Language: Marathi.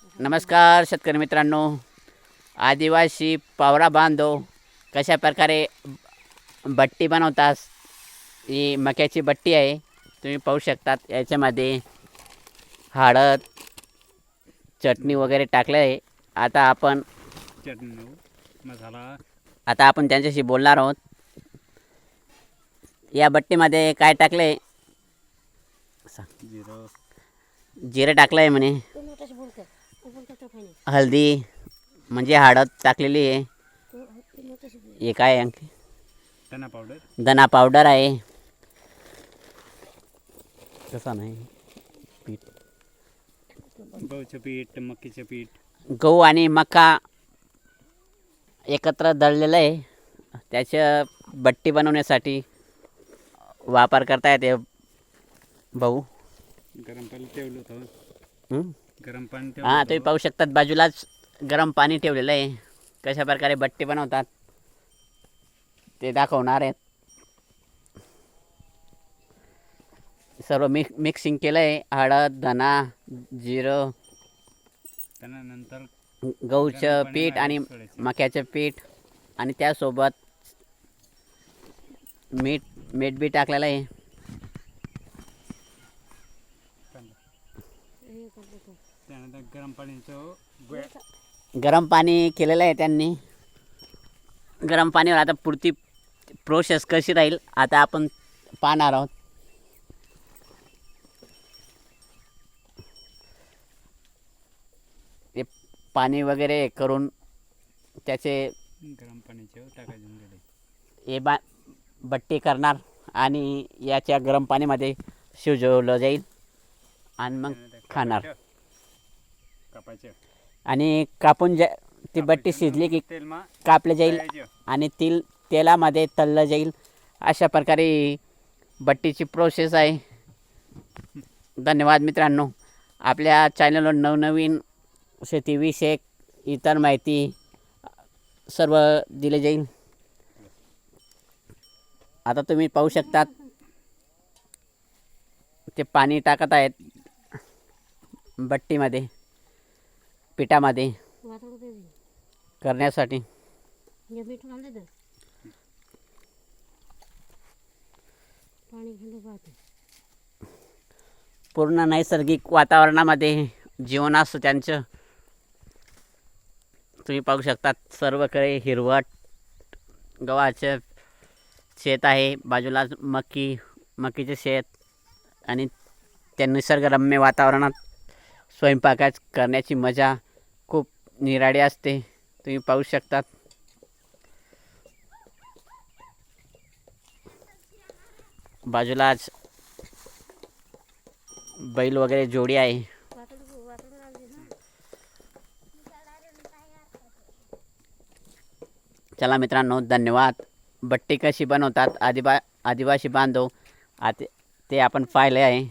नमस्कार शेतकरी मित्रांनो, आदिवासी पावरा बांधव कशा प्रकारे बट्टी बनवतात. ही मक्याची बट्टी आहे, तुम्ही पाहू शकतात. याच्यामध्ये हळद चटणी वगैरे टाकले आहे. आता आपण त्यांच्याशी बोलणार आहोत. या बट्टीमध्ये काय टाकले? जिरे टाकलं आहे म्हणे, हळदी म्हणजे हळद टाकलेली आहे. हे काय आहे? धना पावडर आहे. तसं नाही, पीठ गहूचं पीठ, मक्याचं पीठ, गहू आणि मका एकत्र दळलेलं आहे. त्याच्या बट्टी बनवण्यासाठी वापर करता येते. भाऊ गरम पाणी ठेवलं होतं. गरम पाणी हां, तुम्ही पाहू शकतात. बाजूलाच गरम पाणी ठेवलेलं आहे. कशा प्रकारे बट्टी बनवतात ते दाखवणार आहेत. सर्व मिक्सिंग केलं आहे. हळद, धना, जिरं, त्यानंतर गहूचं पीठ आणि मक्याचं पीठ, आणि त्यासोबत मीठ बी टाकलेलं आहे. त्यानंतर गरम पाणी केलेलं आहे त्यांनी. गरम पाणीवर आता पुढची प्रोसेस कशी राहील आता आपण पाहणार आहोत. हे पाणी वगैरे करून त्याचे गरम पाण्याचे टाकायचे. हे बट्टी करणार आणि याच्या गरम पाणीमध्ये शिजवलं जाईल आणि मग खाणार. आणि कापून ती बट्टी शिजली की कापलं जाईल आणि तेलामध्ये तळलं जाईल. अशा प्रकारे बट्टीची प्रोसेस आहे. धन्यवाद मित्रांनो. आपल्या चॅनलवर नवनवीन शेतीविषयक इतर माहिती सर्व दिले जाईल. आता तुम्ही पाहू शकतात ते पाणी टाकत आहेत बट्टीमध्ये, पिठामध्ये करण्यासाठी. पूर्ण नैसर्गिक वातावरणामध्ये जीवन असतं त्यांचं. तुम्ही पाहू शकतात सर्वकडे हिरवट गव्हाचं शेत आहे. बाजूला मकीचे शेत आणि त्या निसर्गरम्य वातावरणात स्वयंपाकात करण्याची मजा खूप निराळी असते. तुम्ही पाहू शकतात. बाजूलाच बैल वगैरे जोडी आहे. चला मित्रांनो, धन्यवाद. बट्टी कशी बनवतात आदिवासी बांधव ते आपण पाहिले आहे.